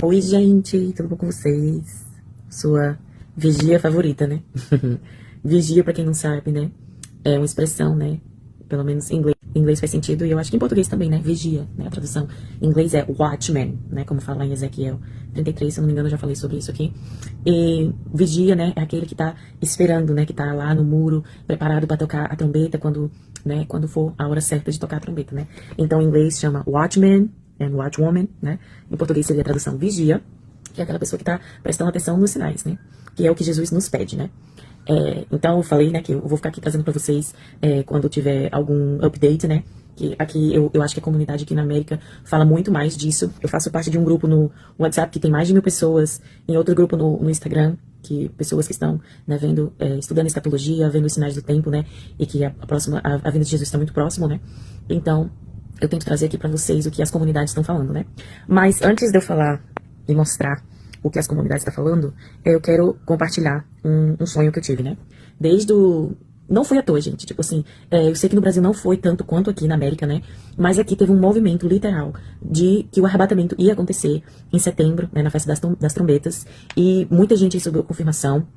Oi, gente, tudo bom com vocês? Sua vigia favorita, né? Vigia, pra quem não sabe, né? É uma expressão, né? Pelo menos em inglês faz sentido e eu acho que em português também, né? Vigia, né? A tradução em inglês é watchman, né? Como fala em Ezequiel 33, se eu não me engano, eu já falei sobre isso aqui. E vigia, né? É aquele que tá esperando, né? Que tá lá no muro, preparado pra tocar a trombeta quando, né? Quando for a hora certa de tocar a trombeta, né? Então, em inglês chama watchman and watchwoman, né? Em português seria a tradução vigia, que é aquela pessoa que está prestando atenção nos sinais, né? Que é o que Jesus nos pede, né? Então eu falei, né, que eu vou ficar aqui trazendo para vocês quando tiver algum update, né? Que aqui eu acho que a comunidade aqui na América fala muito mais disso. Eu faço parte de um grupo no WhatsApp que tem mais de 1000 pessoas, em outro grupo no Instagram, que pessoas que estão, né, vendo, estudando escatologia, vendo os sinais do tempo, né? E que a vinda de Jesus está muito próximo, né? Então, eu tento trazer aqui para vocês o que as comunidades estão falando, né? Mas antes de eu falar e mostrar o que as comunidades estão falando, eu quero compartilhar um sonho que eu tive, né? Desde o... Não foi à toa, gente. Tipo assim, eu sei que no Brasil não foi tanto quanto aqui na América, né? Mas aqui teve um movimento literal de que o arrebatamento ia acontecer em setembro, né? Na festa das trombetas. E muita gente recebeu confirmação.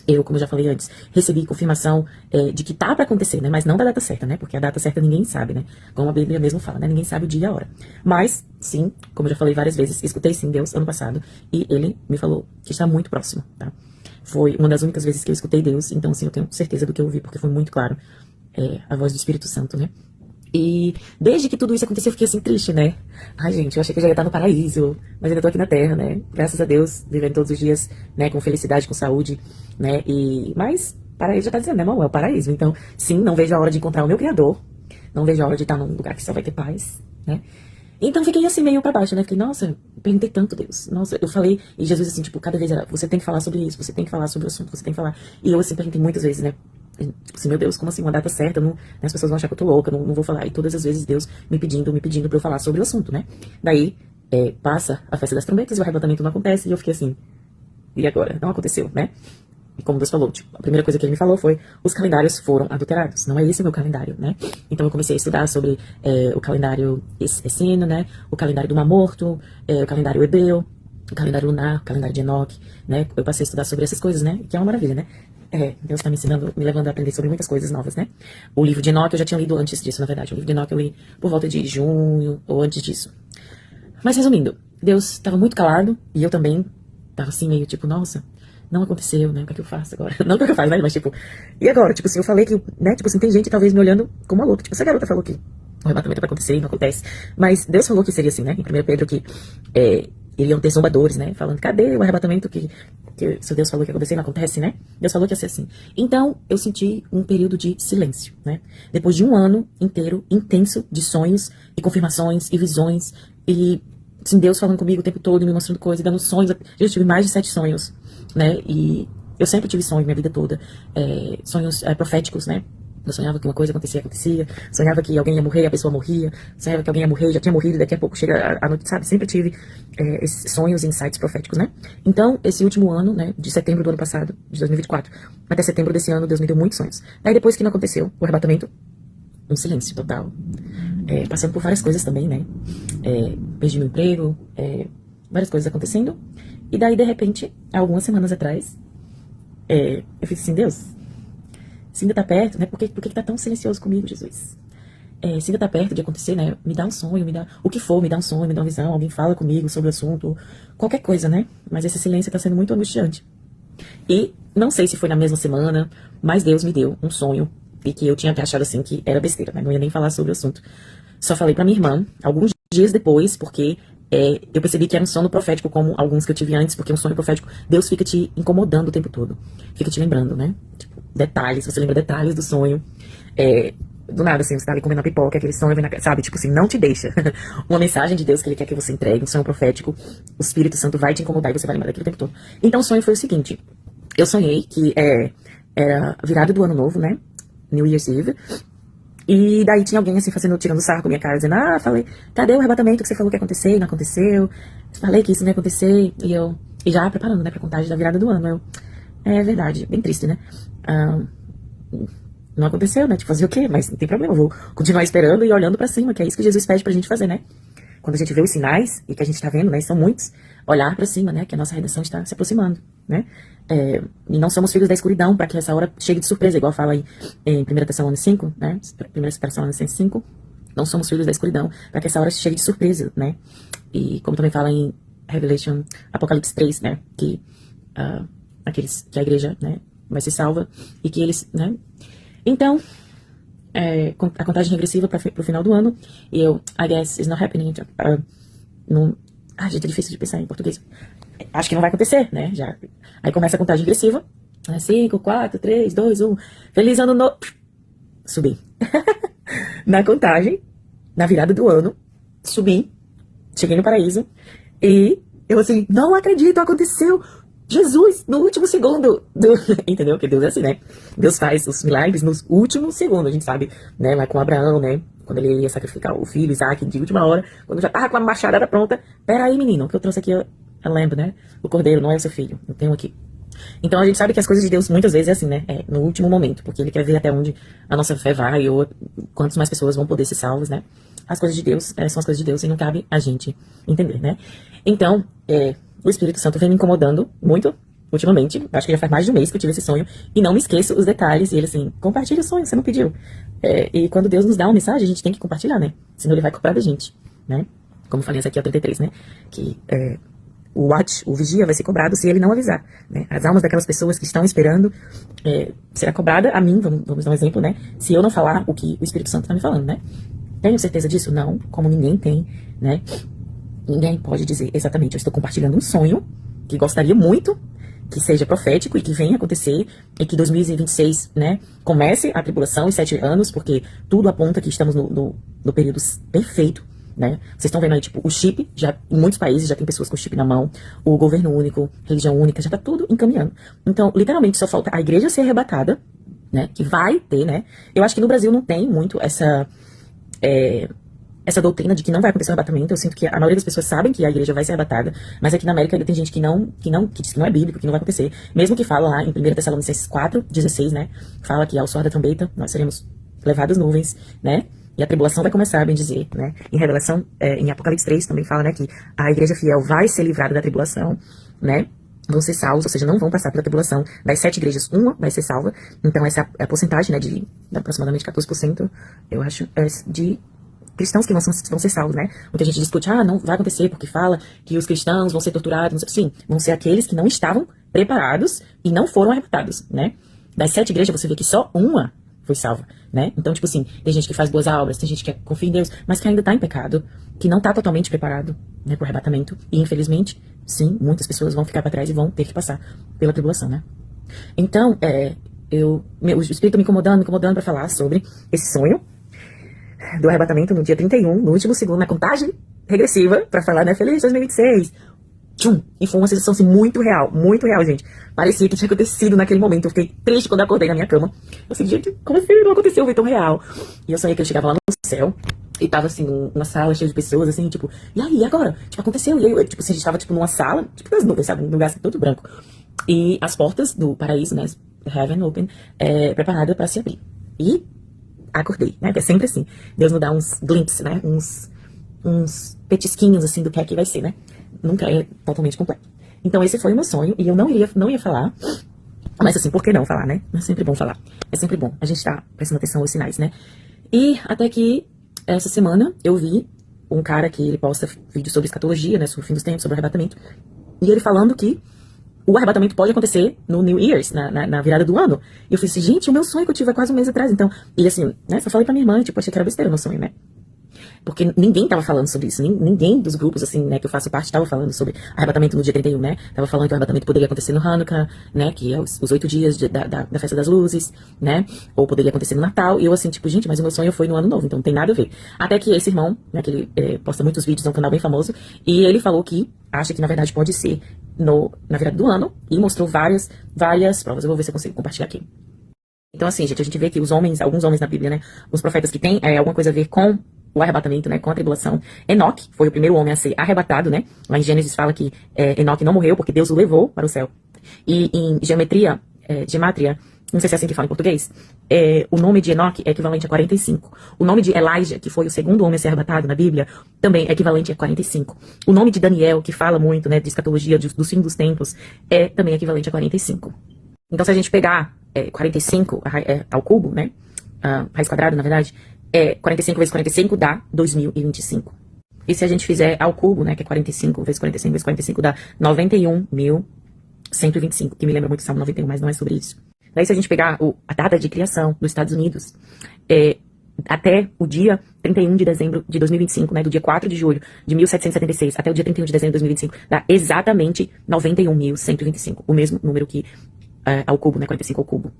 Eu, como eu já falei antes, recebi confirmação de que tá pra acontecer, né? Mas não da data certa, né? Porque a data certa ninguém sabe, né? Como a Bíblia mesmo fala, né? Ninguém sabe o dia e a hora. Mas, sim, como eu já falei várias vezes, escutei sim Deus ano passado e ele me falou que está muito próximo, tá? Foi uma das únicas vezes que eu escutei Deus, então, assim, eu tenho certeza do que eu ouvi, porque foi muito claro a voz do Espírito Santo, né? E desde que tudo isso aconteceu, eu fiquei assim triste, né? Ai, gente, eu achei que eu já ia estar no paraíso, mas ainda tô aqui na Terra, né? Graças a Deus, vivendo todos os dias, né, com felicidade, com saúde, né? Mas paraíso já tá dizendo, né, Manuel? É o paraíso. Então, sim, não vejo a hora de encontrar o meu Criador, não vejo a hora de estar num lugar que só vai ter paz, né? Então fiquei assim meio pra baixo, né? Fiquei, nossa, perguntei tanto, Deus. Nossa, eu falei, e Jesus assim, tipo, cada vez era, você tem que falar sobre isso, você tem que falar sobre o assunto, você tem que falar. E eu assim perguntei muitas vezes, né? Tipo assim, meu Deus, como assim, uma data certa? Não, né, as pessoas vão achar que eu tô louca, não vou falar. E todas as vezes Deus me pedindo pra eu falar sobre o assunto, né? Daí, passa a festa das trombetas e o arrebatamento não acontece, e eu fiquei assim, e agora? Não aconteceu, né? E como Deus falou, tipo, a primeira coisa que ele me falou foi, os calendários foram adulterados, não é esse o meu calendário, né? Então eu comecei a estudar sobre o calendário essênio, né? O calendário do Mar Morto, o calendário hebreu, o calendário lunar, o calendário de Enoque, né? Eu passei a estudar sobre essas coisas, né? Que é uma maravilha, né? Deus tá me ensinando, me levando a aprender sobre muitas coisas novas, né? O livro de Enoque eu já tinha lido antes disso, na verdade. O livro de Enoque eu li por volta de junho ou antes disso. Mas resumindo, Deus estava muito calado e eu também tava assim meio tipo, nossa, não aconteceu, né? O que é que eu faço agora? Não o que é que eu faço, né? Mas tipo, e agora? Tipo assim, eu falei que, né? Tipo assim, tem gente talvez me olhando como uma louca. Tipo, essa garota falou que o arrebatamento vai acontecer e não acontece. Mas Deus falou que seria assim, né? Em 1 Pedro que iriam ter zombadores, né? Falando, cadê o arrebatamento que seu Deus falou que ia acontecer e não acontece, né? Deus falou que ia ser assim. Então, eu senti um período de silêncio, né? Depois de um ano inteiro, intenso, de sonhos e confirmações e visões e, assim, Deus falando comigo o tempo todo, me mostrando coisas, dando sonhos. Eu tive mais de 7 sonhos, né? E eu sempre tive sonhos minha vida toda, sonhos proféticos, né? Eu sonhava que uma coisa acontecia, sonhava que alguém ia morrer e a pessoa morria, sonhava que alguém ia morrer e já tinha morrido e daqui a pouco chega a noite, sabe? Sempre tive esses sonhos e insights proféticos, né? Então, esse último ano, né, de setembro do ano passado, de 2024, até setembro desse ano, Deus me deu muitos sonhos. Daí depois que não aconteceu, o arrebatamento, um silêncio total. Passando por várias coisas também, né? Perdi meu emprego, várias coisas acontecendo. E daí, de repente, há algumas semanas atrás, eu fiz assim, Deus, se ainda tá perto, né? Por que tá tão silencioso comigo, Jesus? Se ainda tá perto de acontecer, né? Me dá um sonho, me dá o que for, me dá um sonho, me dá uma visão, alguém fala comigo sobre o assunto, qualquer coisa, né? Mas esse silêncio tá sendo muito angustiante. E não sei se foi na mesma semana, mas Deus me deu um sonho e que eu tinha achado assim que era besteira, né? Não ia nem falar sobre o assunto. Só falei pra minha irmã, alguns dias depois, porque eu percebi que era um sono profético, como alguns que eu tive antes, porque um sonho profético, Deus fica te incomodando o tempo todo. Fica te lembrando, né? Tipo, detalhes, você lembra detalhes do sonho. Do nada, assim, você tá ali comendo a pipoca, aquele sonho vem na... Sabe, tipo assim, não te deixa. Uma mensagem de Deus que Ele quer que você entregue, um sonho profético, o Espírito Santo vai te incomodar e você vai lembrar daquilo o tempo todo. Então o sonho foi o seguinte, eu sonhei que era a virada do ano novo, né? New Year's Eve. E daí tinha alguém assim tirando sarro com a minha cara, dizendo, falei, cadê o arrebatamento que você falou que ia acontecer e não aconteceu? Falei que isso não ia acontecer, e já preparando, né, pra contagem da virada do ano. É verdade, bem triste, né? Não aconteceu, né? Tipo, fazer o quê? Mas não tem problema, eu vou continuar esperando e olhando pra cima, que é isso que Jesus pede pra gente fazer, né? Quando a gente vê os sinais, e que a gente tá vendo, né, são muitos, olhar para cima, né? Que a nossa redenção está se aproximando, né? E não somos filhos da escuridão para que essa hora chegue de surpresa, igual fala aí em 1 Tessalonicenses 5, né? 1 Tessalonicenses 5, não somos filhos da escuridão para que essa hora chegue de surpresa, né? E como também fala em Revelation, Apocalipse 3, né? Que que a igreja, né, vai ser salva e que eles, né? Então, a contagem regressiva para o final do ano, e I guess it's not happening. Gente, é difícil de pensar em português. Acho que não vai acontecer, né? Aí começa a contagem regressiva. 5, 4, 3, 2, 1. Feliz ano novo. Subi. Na contagem, na virada do ano, subi. Cheguei no paraíso. E eu assim, não acredito, aconteceu. Jesus, no último segundo entendeu? Porque Deus é assim, né? Deus faz os milagres no último segundo, a gente sabe, né? Lá com Abraão, né? Quando ele ia sacrificar o filho, Isaac, de última hora, quando já tava com a machadada pronta. Pera aí, menino, o que eu trouxe aqui, eu lembro, né? O cordeiro não é o seu filho, eu tenho aqui. Então a gente sabe que as coisas de Deus muitas vezes é assim, né? No último momento, porque ele quer ver até onde a nossa fé vai, ou quantas mais pessoas vão poder ser salvas, né? As coisas de Deus são as coisas de Deus e não cabe a gente entender, né? Então, o Espírito Santo vem me incomodando muito ultimamente. Acho que já faz mais de um mês que eu tive esse sonho e não me esqueço os detalhes. E ele assim, compartilha o sonho, você não pediu. E quando Deus nos dá uma mensagem, a gente tem que compartilhar, né? Senão ele vai cobrar da gente, né? Como falei isso aqui, 33, né? Que o vigia vai ser cobrado se ele não avisar, né? As almas daquelas pessoas que estão esperando será cobrada a mim, vamos dar um exemplo, né? Se eu não falar o que o Espírito Santo está me falando, né? Tenho certeza disso? Não, como ninguém tem, né? Ninguém pode dizer exatamente, eu estou compartilhando um sonho que gostaria muito que seja profético e que venha acontecer e que 2026, né, comece a tribulação, os 7 anos, porque tudo aponta que estamos no período perfeito, né? Vocês estão vendo aí, tipo, o chip, já em muitos países já tem pessoas com chip na mão, o governo único, religião única, já tá tudo encaminhando. Então, literalmente, só falta a igreja ser arrebatada, né, que vai ter, né? Eu acho que no Brasil não tem muito essa doutrina de que não vai acontecer o arrebatamento. Eu sinto que a maioria das pessoas sabem que a igreja vai ser arrebatada, mas aqui na América ainda tem gente que diz que não é bíblico, que não vai acontecer. Mesmo que fala lá em 1 Tessalonicenses 4, 16, né? Fala que ao soar da trombeta nós seremos levados nuvens, né? E a tribulação vai começar, bem dizer, né? Em Revelação, em Apocalipse 3 também fala, né, que a igreja fiel vai ser livrada da tribulação, né? Vão ser salvos, ou seja, não vão passar pela tribulação. Das 7 igrejas, uma vai ser salva. Então essa é a porcentagem, né, de aproximadamente 14%, eu acho, de cristãos que vão ser salvos, né? Muita gente discute, não vai acontecer porque fala que os cristãos vão ser torturados. Sim, vão ser aqueles que não estavam preparados e não foram arrebatados, né? Das 7 igrejas, você vê que só uma foi salva, né? Então, tipo assim, tem gente que faz boas obras, tem gente que confia em Deus, mas que ainda tá em pecado, que não tá totalmente preparado, né, pro arrebatamento. E, infelizmente, sim, muitas pessoas vão ficar para trás e vão ter que passar pela tribulação, né? Então, o Espírito me incomodando para falar sobre esse sonho do arrebatamento no dia 31, no último segundo, na contagem regressiva, pra falar, né, feliz 2026. Tchum! E foi uma sensação, assim, muito real, gente. Parecia que tinha acontecido naquele momento. Eu fiquei triste quando eu acordei na minha cama. Eu assim, gente, como assim? Não aconteceu, foi tão real. E eu sonhei que eu chegava lá no céu, e tava, assim, numa sala cheia de pessoas, assim, tipo, e aí, agora? Tipo, aconteceu. E aí, tipo, assim, a gente tava, tipo, numa sala, tipo, das nuvens, sabe? Um lugar assim, todo branco. E as portas do paraíso, né, Heaven Open, preparada pra se abrir. E acordei, né? Que é sempre assim. Deus nos dá uns glimpses, né? Uns petisquinhos, assim, do que é que vai ser, né? Nunca é totalmente completo. Então, esse foi o meu sonho. E eu não ia falar. Mas, assim, por que não falar, né? É sempre bom falar. É sempre bom. A gente tá prestando atenção aos sinais, né? E até que essa semana eu vi um cara que ele posta vídeos sobre escatologia, né? Sobre o fim dos tempos, sobre o arrebatamento. E ele falando que o arrebatamento pode acontecer no New Year's, na virada do ano. E eu falei assim, gente, o meu sonho que eu tive há quase um mês atrás. Então, e assim, né, só falei pra minha irmã, tipo, achei que era besteira o meu sonho, né? Porque ninguém tava falando sobre isso, ninguém dos grupos, assim, né, que eu faço parte, tava falando sobre arrebatamento no dia 31, né? Tava falando que o arrebatamento poderia acontecer no Hanukkah, né, que é os 8 dias da Festa das Luzes, né? Ou poderia acontecer no Natal. E eu assim, tipo, gente, mas o meu sonho foi no Ano Novo, então não tem nada a ver. Até que esse irmão, né, que ele posta muitos vídeos, é um canal bem famoso, e ele falou que acha que, na verdade, pode ser na virada do ano, e mostrou várias provas. Eu vou ver se eu consigo compartilhar aqui. Então, assim, gente, a gente vê que alguns homens na Bíblia, né, os profetas que têm alguma coisa a ver com o arrebatamento, né, com a tribulação. Enoque foi o primeiro homem a ser arrebatado, né? Lá em Gênesis fala que Enoque não morreu porque Deus o levou para o céu. E em gematria, não sei se é assim que fala em português, o nome de Enoque é equivalente a 45. O nome de Elijah, que foi o segundo homem a ser arrebatado na Bíblia, também é equivalente a 45. O nome de Daniel, que fala muito, né, de escatologia, dos fins dos tempos, é também equivalente a 45. Então, se a gente pegar 45 ao cubo, né, raiz quadrada, na verdade, 45 vezes 45 dá 2025. E se a gente fizer ao cubo, né, que é 45 vezes 45 vezes 45 dá 91.125, que me lembra muito o Salmo 91, mas não é sobre isso. Daí, se a gente pegar a data de criação dos Estados Unidos, até o dia 31 de dezembro de 2025, né, do dia 4 de julho de 1776 até o dia 31 de dezembro de 2025, dá exatamente 91.125, o mesmo número que ao cubo, né, 45 ao cubo.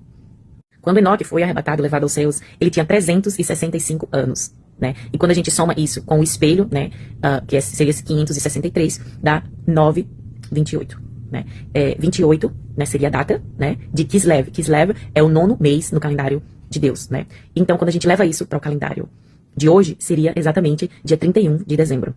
Quando Enoque foi arrebatado, levado aos céus, ele tinha 365 anos, né? E quando a gente soma isso com o espelho, né, que seria 563, dá 928, né? 28, né, seria a data, né, de Kislev. Kislev é o 9º mês no calendário de Deus, né? Então, quando a gente leva isso para o calendário de hoje, seria exatamente dia 31 de dezembro.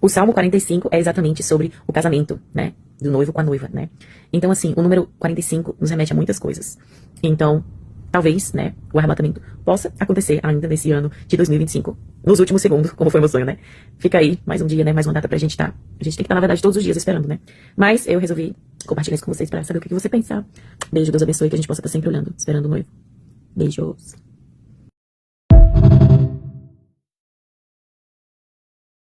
O Salmo 45 é exatamente sobre o casamento, né, do noivo com a noiva, né? Então, assim, o número 45 nos remete a muitas coisas. Então, talvez, né, o arrebatamento possa acontecer ainda nesse ano de 2025, nos últimos segundos, como foi meu sonho, né? Fica aí mais um dia, né, mais uma data pra gente estar. A gente tem que estar, na verdade, todos os dias esperando, né? Mas eu resolvi compartilhar isso com vocês pra saber o que você pensar. Beijo, Deus abençoe, que a gente possa estar sempre olhando, esperando o noivo. Beijos.